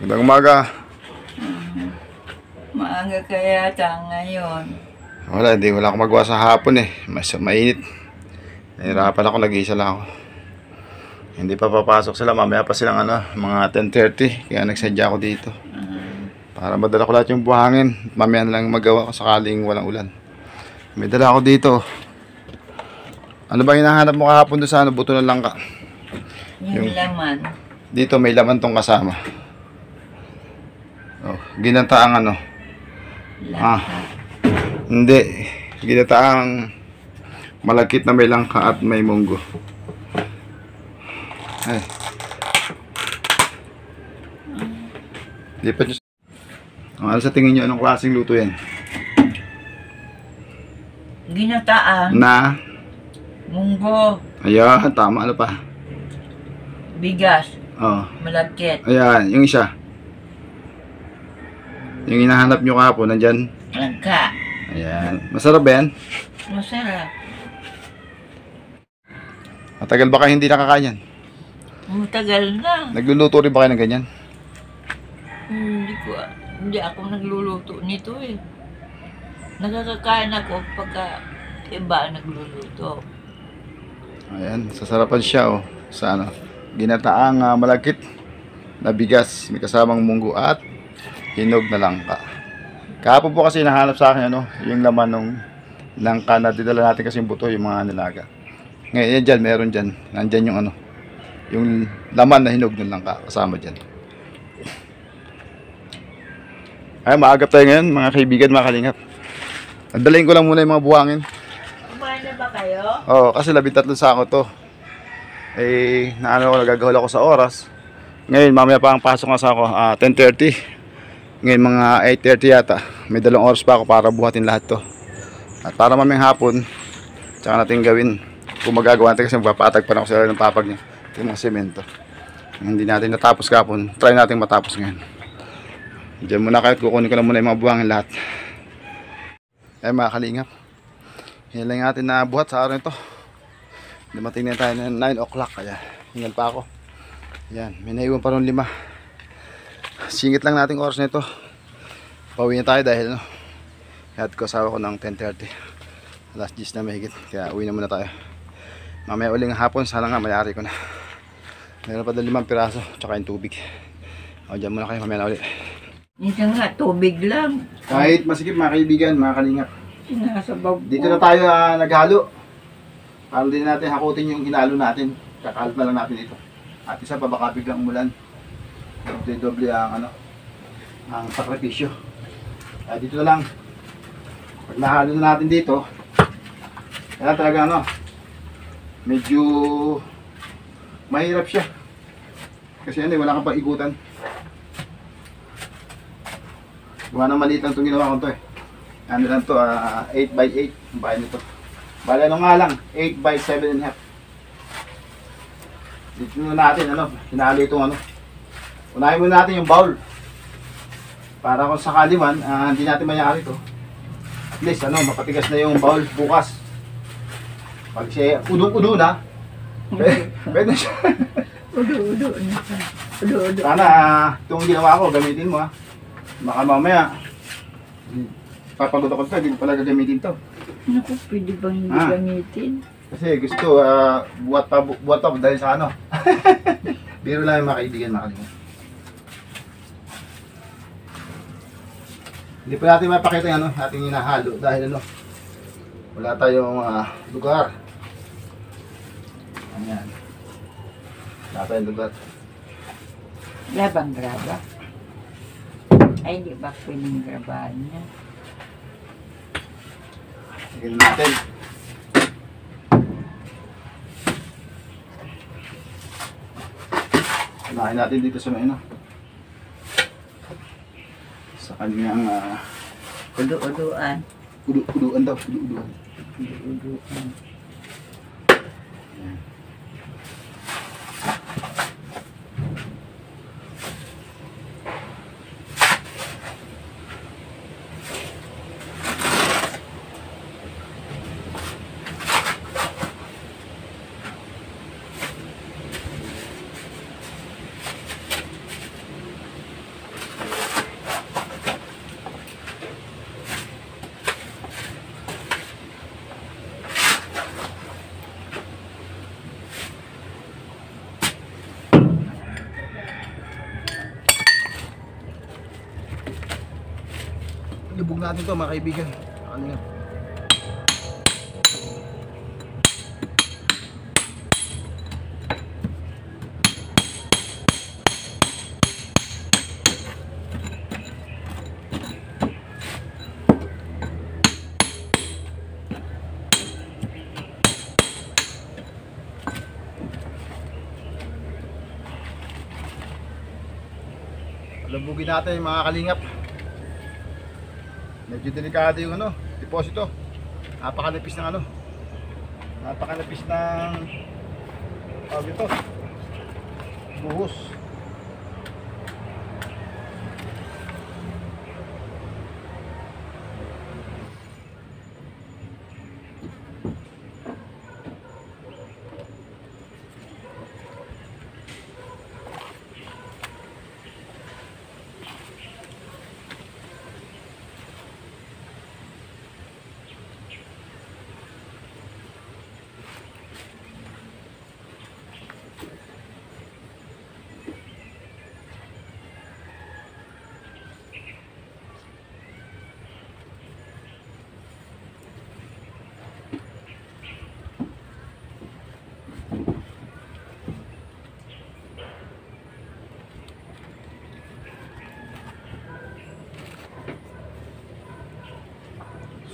Magandang umaga. Maaga kaya yata ngayon. Wala akong magawa sa hapon eh. Mainit. Nahirapan ako, nag-iisa lang ako. Hindi pa papasok sila, mamaya pa silang mga 10:30. Kaya nagsadya ako dito. Para madala ko lahat yung buhangin. Mamaya na lang magawa ko sakaling walang ulan. May dala ako dito. Ano ba hinahanap mo kahapon doon sa buto ng langka? Yung laman. Dito may laman tong kasama. Oh, ginataang Langka. Hindi. Ginataang malagkit na may langka at may munggo. Ay. Lipat nyo. Ano sa tingin nyo? Anong klaseng luto yan? Ginataan. Na? Munggo. Ayan, tama. Ano pa? Bigas. Oh. Malagkit. Ayan, yung isa. Yung hinahanap nyo kahapon, nandyan. Langka. Ayan. Masarap ba yan? Masarap. Matagal ba kayo hindi nakakain yan? Matagal na. Nagluluto rin ba kayo ng ganyan? Hindi ako nagluluto nito eh. Nakakakain ako pagka iba nagluluto. Ayan, sasarapan siya sa ginataang malagkit na bigas, may kasamang munggo at hinog na langka. Kahapon po kasi nahanap sa akin yung laman ng langka na dinala natin kasi yung buto, yung mga nilaga. Ngayon yan dyan, meron dyan. Nandyan yung laman na hinog ng langka kasama dyan. Ay, maagap tayo ngayon mga kaibigan, mga kalingap. Nadalayin ko lang muna yung mga buhangin. Kumain na ba kayo? Oo, kasi 13 sako to. Eh, nagagahol ako sa oras. Ngayon, mamaya pa ang pasok nga sa ako, 10:30. Ngayon, mga 8:30 yata. May 2 oras pa ako para buhatin lahat to. At para mamayang hapon, tsaka natin gawin. Kung magagawa natin kasi magpapatag pa na ako sa ng papag niya. Ito yung mga semento. Hindi natin natapos kapon, try natin matapos ngayon. Diyan muna kahit kukunin ko lang muna yung mga buhangin lahat. Ay mga kalingap, yan lang natin na buhat sa araw nito. Dumating na tayo ng 9 o'clock, kaya hingal pa ako. Yan, may naiwan pa rin 5. Singit lang natin oras nito. Pauwi na tayo dahil ihatid ko asawa ko ng 10:30. Alas 10 na mahigit, kaya uwi na muna tayo. Mamaya uling hapon, sana nga mayari ko na. Meron pa doon 5 piraso, tsaka yung tubig. O dyan muna kayo, mamaya na ulit. Minsan nga, tubig lang. Kahit masikip mga kaibigan, mga kalingap. Sinasabaw ko. Dito na tayo naghalo. Para din natin hakutin yung hinalo natin. Kakalot na lang natin ito. At isa pa baka biglang umulan. Doble ang sakripisyo. Dito na lang. Pag nahalo na natin dito, kaya talaga medyo mahirap siya. Kasi wala kang pag-igutan. Gawa ng maliit lang itong ginawa ko ito eh. Ano lang ito, 8x8 ang bahay nito. Bala nga lang, 8x7.5. Dito na natin, hinalo itong unahin muna natin yung bowl. Para kung sakali man, hindi natin mayari ito. At least, mapatigas na yung bowl bukas. Pag siya udo-udo na, pwede siya. Udo-udo na. Udo-udo. Sana, itong ginawa ko, gamitin mo Baka mamaya, papagod ako ito, hindi ko pala gagamitin ito. Naku, pwede bang hindi gamitin? Kasi gusto, buhat pa dahil sa biro lang yung mga kaibigan, mga kaibigan. Hindi pa natin mapakita yung ating hinahalo dahil wala tayong lugar. Ayan. Wala tayong lugar. Labang graba. Ay, di ba pwedeng grabahan niya? Sige natin. Unahin natin dito sa sa kanyang Udo-uduan. uduan daw, uduan. Udo-uduan. Lubog natin to mga kaibigan. Ano yan? Lubugin natin mga kalingap. Medyo delikado yung ano, deposito. Napakanipis ng ano. Napakanipis ng tawag ito. Buhos.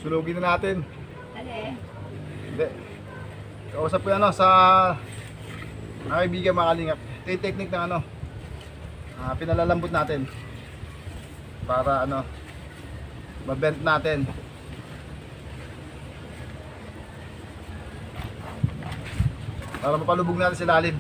Sulugin na natin. Hindi. Kausap ko yan ano, sa mga kaibigan mga kalingap. Ito yung technique ng ano, pinalalambot natin para ano, mabent natin. Para mapalubog natin sa ilalim.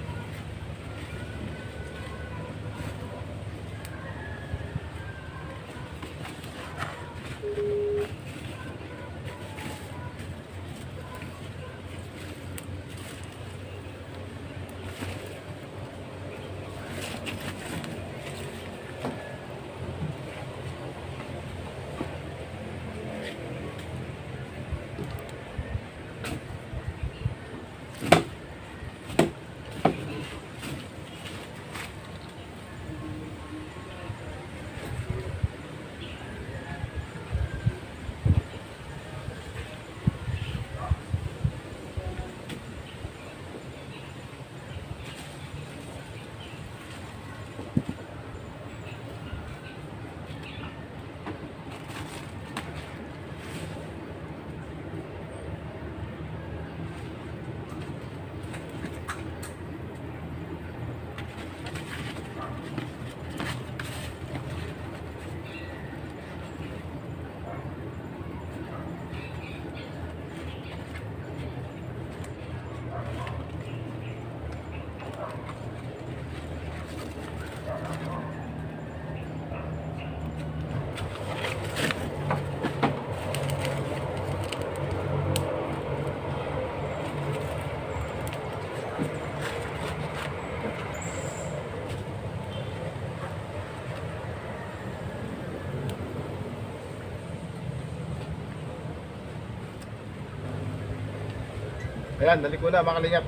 Ayan, naliko na mga kalingap.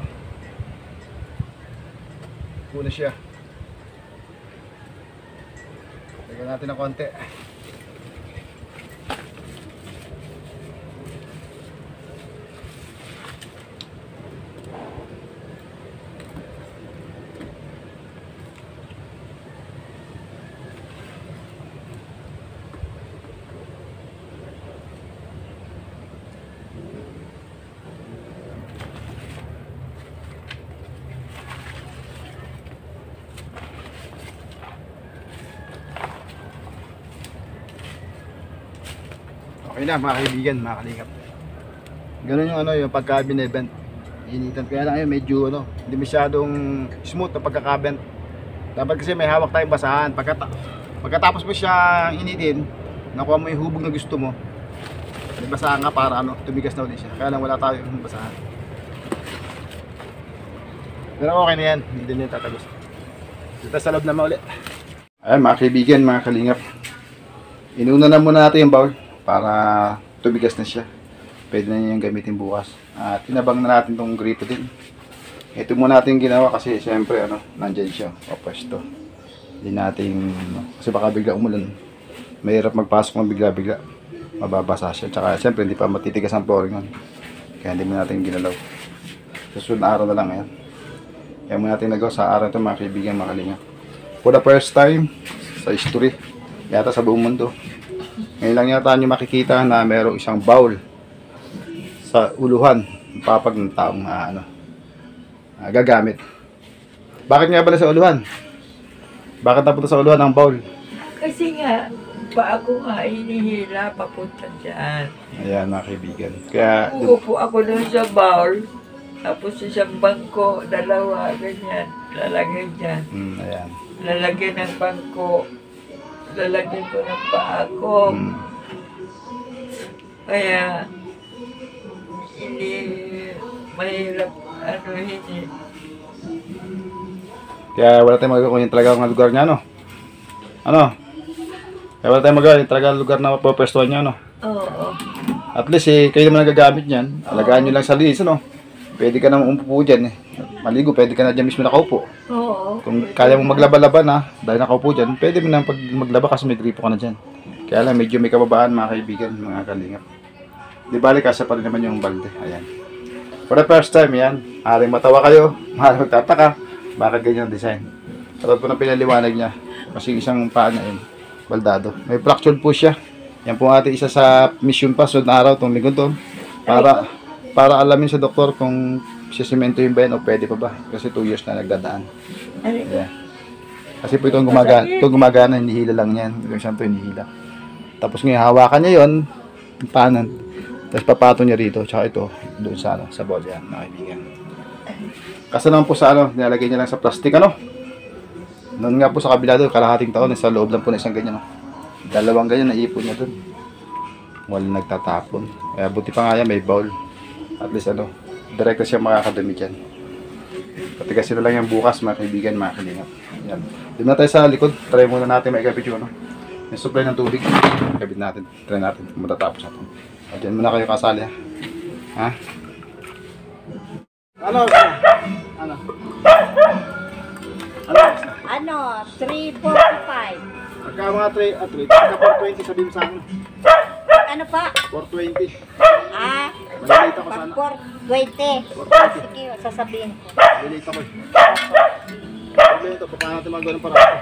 Kuna siya. Lagyan natin ng konti. Okay na mga kaibigan, mga kalingap. Ganun yung ano, yung pagka-binevent. Initan kaya lang ngayon medyo ano, hindi masyadong smooth na pagkaka-bent. Dapat kasi may hawak tayong basahan. Pagkatapos mo siya initin, nakuha mo yung hubog na gusto mo. May basahan nga para ano, tumigas na ulit siya. Kaya lang wala tayong basahan. Pero okay na yan, hindi din yung tatagos. Dito sa loob naman ulit. Ayan mga kaibigan, mga kalingap. Inuna na muna natin yung bowl para tumigas na siya. Pwede na niyang gamitin bukas. At tinabang na natin tong grito din. Ito muna natin ginawa kasi siyempre ano, nandyan siya. Papwesto. Hindi natin, kasi baka bigla umulan. Mahirap magpasok ng bigla-bigla. mababasa siya. Tsaka siyempre hindi pa matitigas ang flooring nun. Kaya hindi mo natin ginalaw. Susunod na araw na lang ngayon. Kaya mo natin nagawa sa araw ito mga kaibigan, mga kalinga. For the first time sa history, yata sa buong mundo. Ngayon lang yata nyo makikita na mayroong isang bowl sa uluhan papag ng taong gagamit. Bakit nga pala sa uluhan? Bakit napunta sa uluhan ang bowl? Kasi nga, pa ako nga inihila papunta dyan. Ayan mga kaibigan. Kaya Uupo ako doon sa bowl. Tapos isang bangko, dalawa, ganyan. Lalagyan dyan. ayan. Lalagyan ng bangko. Lalagyan ko ng paa ko. Kaya, hindi mahirap, hindi. Kaya wala tayong magagawa kung yung talaga ang lugar niya, no? Ano? Kaya wala tayong magagawa yung talaga lugar na mapapwestuhan niya, no? Oo. At least, kayo naman nagagamit niyan. Alagaan nyo lang sa linis, no? Pwede ka naman umupo dyan, maligo, pwede ka na dyan mismo nakaupo. Oo. Kung kaya mong maglaba-laba na, dahil nakaupo dyan, pwede mo na pag maglaba kasi may gripo ka na dyan. Kaya lang, medyo may kababaan mga kaibigan, mga kalingap. Di bali, kasya pa rin naman yung balde. Ayan. For the first time, yan. Maaaring matawa kayo, maaaring magtataka. Bakit ganyan ang design? Katulad po ng pinaliwanag niya. Kasi isang paa niya yun, baldado. May fractured po siya. Yan po ating isa sa mission pa, sunod na araw, itong lingkod to. Para alamin sa doktor kung sisimento yung ba yan o pwede pa ba. Kasi 2 years na nagdadaan. Yeah. Kasi po itong gumagana, hinihila lang yan. Itong isang to hinihila. Tapos ngayon, hawakan niya yun, panan. Tapos papato niya rito, tsaka ito, doon sa bowl yan, mga kaibigan. Kasi naman po sa nilalagay niya lang sa plastic, Noon nga po sa kabila doon, kalahating taon, sa loob lang po na isang ganyan, Dalawang ganyan, naipon niya doon. Walang nagtatapon. Kaya buti pa nga yan, may bowl. At least direkta siya makakadami dyan. Patigasin na lang yan bukas, mga kaibigan, mga kalingap. Yan. Doon na tayo sa likod, try muna natin maikabit yung may supply ng tubig. Ikabit natin, try natin, matatapos natin. O, dyan muna kayo kasali, ha? Ano? 345. Pagka mga 3, pagka 420 sabihin mo sa akin. Ano pa? 420. Pag Malilate ako sana. 420. 420. Sige, sasabihin ko. Malilate ako Problema ito, paano natin magawa ng paraan?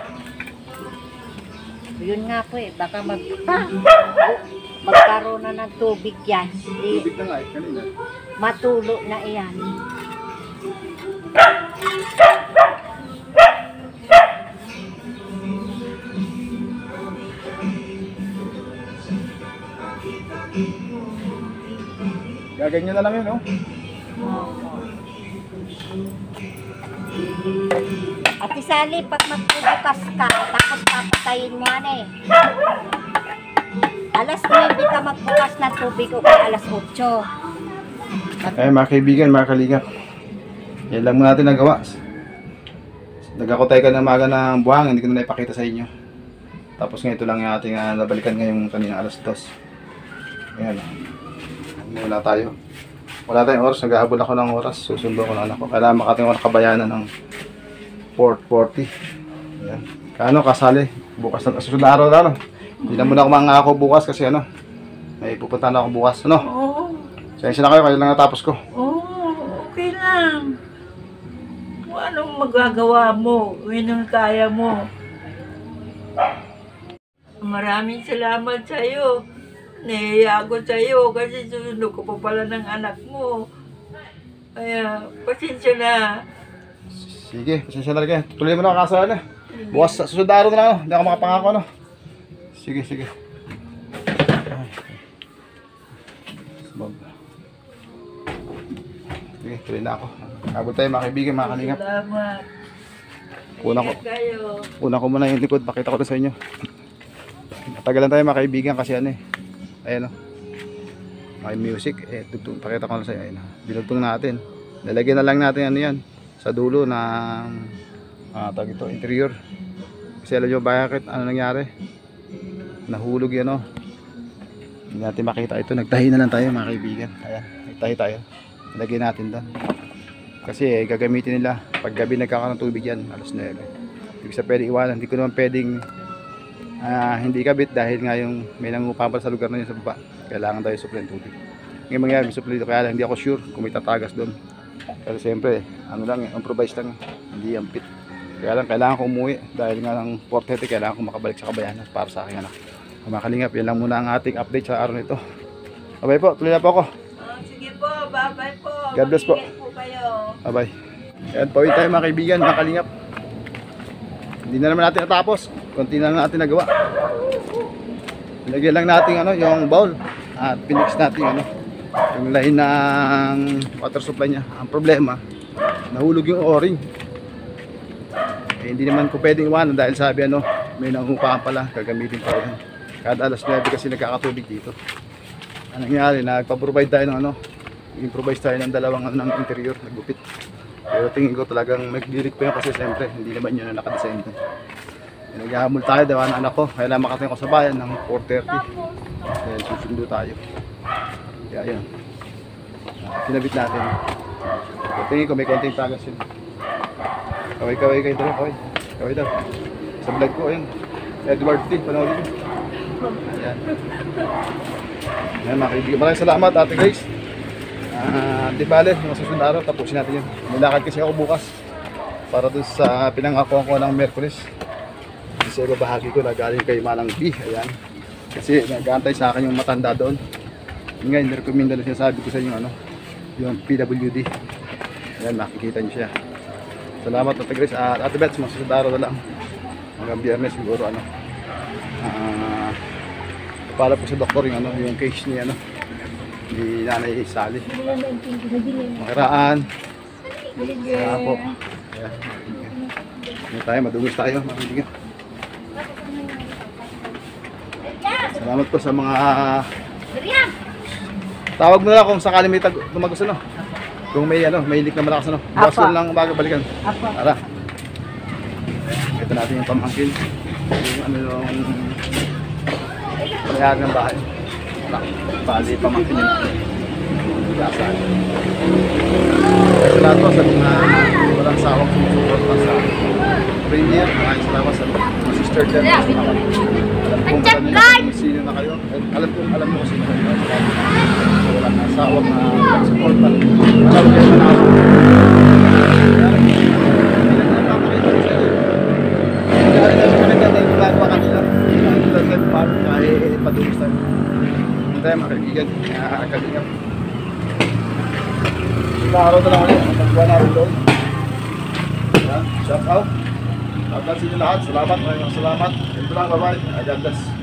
Yun nga po baka magkaroon na ng tubig yan. Tubig na nga kanina. Matulo na iyan. Gaganyan na lang yun, Ate Sally, pag magbubukas ka, tapos papatayin mo alas 9 ka magbukas ng tubig o kaya alas 8. Ay, mga kaibigan, mga kalingap. Yan lang muna natin nagawa. Nagkakotay ka ng maga ng buhang, hindi ko na naipakita sa inyo. Tapos nga ito lang yung ating nabalikan ngayong kanina alas 2. Ayan. Muna tayo. Wala tayong oras, naghahabol ako ng oras. Susundo ko ng anak ko. Kailangan makating ako nakabayanan ng 4:40. Ayan. Kano kasali? Bukas na, susunod na araw na, Hindi na muna ako mangako bukas kasi may pupunta na ako bukas, Oo. Sensya na kayo lang natapos ko. Oo, okay lang. Kung anong magagawa mo, anong kaya mo. Maraming salamat sa iyo. Nahiya ako sa iyo kasi susunod ko pa pala ng anak mo. Kaya, pasensya na. Sige, pasensya na rin. Tuloy mo na kasala. Bukas sa susunod na araw na lang, Hindi ako makapangako, Sige. Sige, tuloy na ako. Abot tayo mga kaibigan, mga kalingap. Salamat. Ingat kayo. Una ko muna yung likod, pakita ko na sa inyo. Matagalan tayo mga kaibigan kasi ayan may music, pakita ko na sa inyo. Dinugtong natin. Lalagyan na lang natin yan sa dulo ng tawag ito, interior. Kasi alam nyo bakit ano nangyari? Nahulog yan Hindi natin makita ito. Nagtahi na lang tayo mga kaibigan. Ayan, nagtahi tayo. Lagyan natin doon. Kasi gagamitin nila pag gabi nagkakaroon ng tubig yan alas 9. Hindi ko sa pwede iwanan. Hindi ko naman pwedeng hindi kabit dahil nga yung may nangungupahan pala sa lugar na yun sa baba. Kailangan tayo supply ng tubig. Ngayon mangyari, may supply dito, kaya lang hindi ako sure kung may tatagas doon. Pero siyempre, ano lang, improvise lang, hindi yung pit. Kaya lang, kailangan ko umuwi dahil nga ng 4:30, kailangan ko makabalik sa Kabayanan para sa aking anak. Mga kalingap, yan lang muna ang ating update sa araw nito. Bye po, tuloy na po ako. Sige po, bye-bye po. God bless po. Mag-ingat po kayo. Bye bye. Yan, pauwi tayo mga kaibigan, mga kalingap. Hindi na naman natin natapos. Konti na lang natin nagawa. Lagyan lang natin ano, yung bowl. At pinix natin ano, yung line ng water supply niya. Ang problema, nahulog yung o-ring. Hindi naman ko pwedeng iwanan dahil sabi ano, may nangungupahan pala, gagamitin pa rin. Kada alas 9 kasi nagkakatubig dito. Anong nangyari, nagpa-provide tayo ng ano, improvise tayo ng dalawang ano, ng interior, naggupit. Pero tingin ko talagang nag-lyric pa yun kasi siyempre hindi naman yun na nakadesign doon. Naghahamol tayo, daw ang anak ko, kaya lang makating ko sa bayan ng 4:30. Kaya susundo tayo. Kaya yun, kinabit natin. So, tingin ko may konting tagas yun. Kaway kayo dito, kaway daw. Sa vlog ko, ayun. Edward T, panoorin ko. Ayan. Ayan mga kaibigan. Maraming salamat Ate Grace. Di bale, yung susunod araw, tapusin natin yun. Nilakad kasi ako bukas para dun sa pinangakuan ko ng Merkulis. Sa ibabahagi ko na galing kay Manang B. Ayan. Kasi nag-aantay sa akin yung matanda doon. Ngayon, nirekomenda na sinasabi ko sa inyo ano, yung PWD. Ayan, makikita niyo siya. Salamat Ate Grace. Ate Bets, masusunod araw na lang. Hanggang Biyernes siguro ano. Para po sa doktor yung ano, yung case ni ano, ni Nanay Sally. Makiraan. Po. Ayan. Ano tayo, madungis tayo. Makikita. Salamat po sa mga tawag mo na kung sakali may tumagos ano. Kung may ano, may leak na malakas ano. Bukas ko lang bago balikan. Tara. Ito natin yung pamangkin. Yung ano yung pangyayari ng bahay. Bali pamangkin yun. Bigasan. Salamat po sa mga walang sawang sumusuporta sa premier. Maraming salamat sa mga sister dyan. Kung sino na kayo. Alam mo kung sino kayo. Walang asawang support. Alam kayo manalo. Kahit padulis tayo. Hindi tayo makaligigan. Kalingap. Araw na lang ulit. Magbuwan na rin doon. Shout out. Shout out sa inyo lahat. Salamat. Maraming salamat. Ito lang. Bye-bye. God bless.